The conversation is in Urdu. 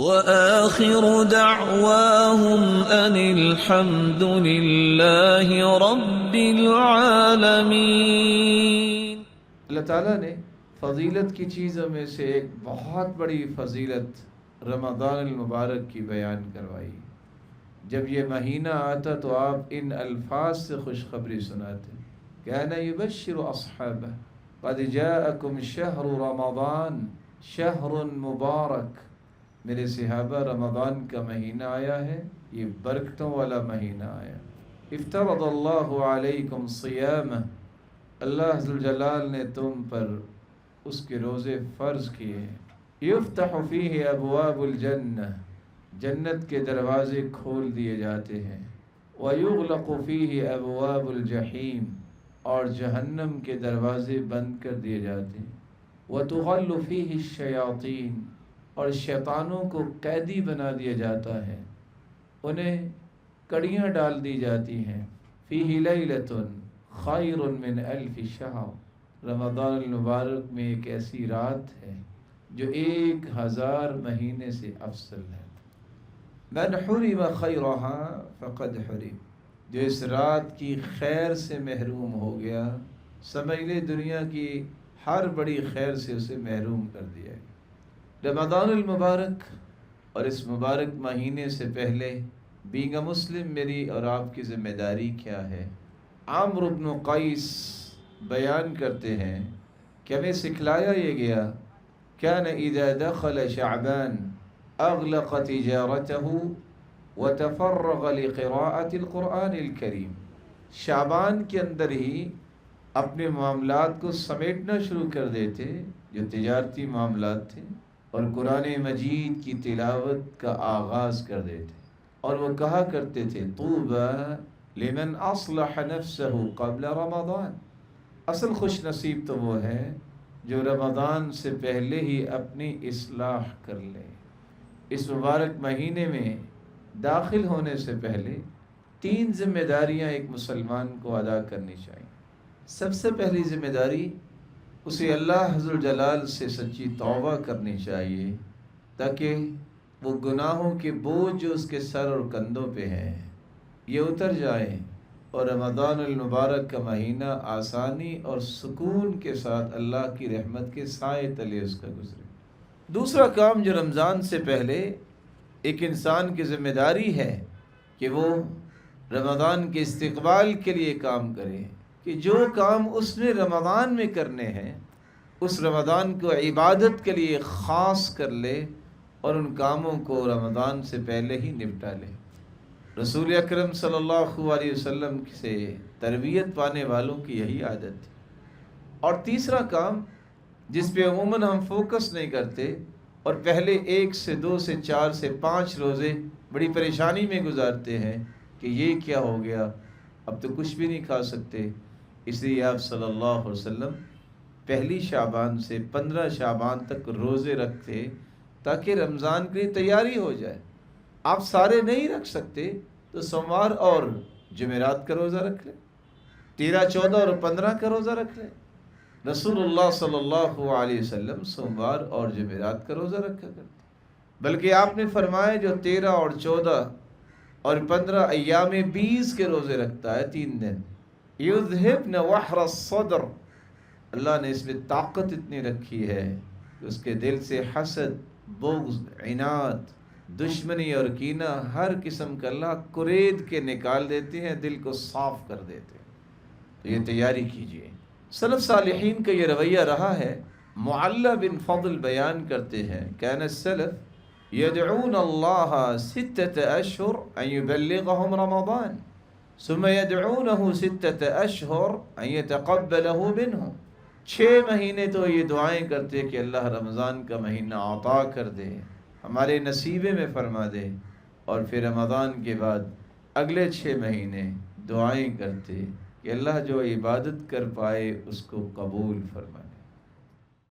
وآخر دعواهم أن الحمد لله رب العالمين۔ اللہ تعالیٰ نے فضیلت کی چیزوں میں سے ایک بہت بڑی فضیلت رمضان المبارک کی بیان کروائی۔ جب یہ مہینہ آتا تو آپ ان الفاظ سے خوشخبری سناتے، کان یبشر اصحابہ قد جاءکم شہر رمضان شہر مبارک، میرے صحابہ رمضان کا مہینہ آیا ہے، یہ برکتوں والا مہینہ آیا۔ افترض اللہ علیکم صیامہ، اللہ ذوالجلال نے تم پر اس کے روزے فرض کیے ہیں۔ یفتح فیہ ابواب الجنہ، جنت کے دروازے کھول دیے جاتے ہیں۔ ویغلق فیہ ابواب الجحیم، اور جہنم کے دروازے بند کر دیے جاتے ہیں۔ وتغل فیہ الشیاطین، اور شیطانوں کو قیدی بنا دیا جاتا ہے، انہیں کڑیاں ڈال دی جاتی ہیں۔ فیہ لیلۃ خیر من الف شہر، رمضان المبارک میں ایک ایسی رات ہے جو 1000 مہینے سے افضل ہے۔ من حرم خیرہا فقد حرم، جو اس رات کی خیر سے محروم ہو گیا، سمجھ لے دنیا کی ہر بڑی خیر سے اسے محروم کر دیا گیا۔ رمضان المبارک اور اس مبارک مہینے سے پہلے بینگ اے مسلم میری اور آپ کی ذمہ داری کیا ہے؟ عمرو بن قیس بیان کرتے ہیں کہ ہمیں سکھلایا یہ گیا، کان اذا دخل شعبان اغلق تجارته وتفرغ لقراءة القرآن الكریم، شعبان کے اندر ہی اپنے معاملات کو سمیٹنا شروع کر دیتے، جو تجارتی معاملات تھے، اور قرآن مجید کی تلاوت کا آغاز کر دیتے، اور وہ کہا کرتے تھے طوبی لمن اصلح نفسه قبل رمضان، اصل خوش نصیب تو وہ ہے جو رمضان سے پہلے ہی اپنی اصلاح کر لے۔ اس مبارک مہینے میں داخل ہونے سے پہلے 3 ذمہ داریاں ایک مسلمان کو ادا کرنی چاہیے۔ سب سے پہلی ذمہ داری، اسے اللہ ذوالجلال سے سچی توبہ کرنی چاہیے تاکہ وہ گناہوں کے بوجھ جو اس کے سر اور کندھوں پہ ہیں یہ اتر جائیں، اور رمضان المبارک کا مہینہ آسانی اور سکون کے ساتھ اللہ کی رحمت کے سائے تلے اس کا گزرے۔ دوسرا کام جو رمضان سے پہلے ایک انسان کی ذمہ داری ہے کہ وہ رمضان کے استقبال کے لیے کام کرے، کہ جو کام اس نے رمضان میں کرنے ہیں اس رمضان کو عبادت کے لیے خاص کر لے، اور ان کاموں کو رمضان سے پہلے ہی نپٹا لے۔ رسول اکرم صلی اللہ علیہ وسلم سے تربیت پانے والوں کی یہی عادت تھی۔ اور تیسرا کام جس پہ عموماً ہم فوکس نہیں کرتے، اور پہلے 1 سے 2 سے 4 سے 5 روزے بڑی پریشانی میں گزارتے ہیں کہ یہ کیا ہو گیا، اب تو کچھ بھی نہیں کھا سکتے، اس لیے آپ صلی اللہ علیہ وسلم پہلی شعبان سے 15 شعبان تک روزے رکھتے تاکہ رمضان کے لیے تیاری ہو جائے۔ آپ سارے نہیں رکھ سکتے تو سوموار اور جمعرات کا روزہ رکھ لیں، 13، 14 اور 15 کا روزہ رکھ لیں۔ رسول اللہ صلی اللہ علیہ وسلم سوموار اور جمعرات کا روزہ رکھا کرتے، بلکہ آپ نے فرمایا جو 13 اور 14 اور 15 ایام 20 کے روزے رکھتا ہے 3 دن، یذہبن وحر الصدر، اللہ نے اس میں طاقت اتنی رکھی ہے کہ اس کے دل سے حسد، بغض، عناد، دشمنی اور کینہ ہر قسم کا اللہ کرید کے نکال دیتے ہیں، دل کو صاف کر دیتے ہیں۔ تو یہ تیاری کیجئے۔ سلف صالحین کا یہ رویہ رہا ہے۔ معلّہ بن فضل بیان کرتے ہیں کان السلف يدعون اللہ 6 اشہر ان يبلغهم رمضان ثم يدعونه 6 اشہر ان يتقبلہ منهم، 6 مہینے تو یہ دعائیں کرتے کہ اللہ رمضان کا مہینہ عطا کر دے، ہمارے نصیبے میں فرما دے، اور پھر رمضان کے بعد اگلے 6 مہینے دعائیں کرتے کہ اللہ جو عبادت کر پائے اس کو قبول فرمائے۔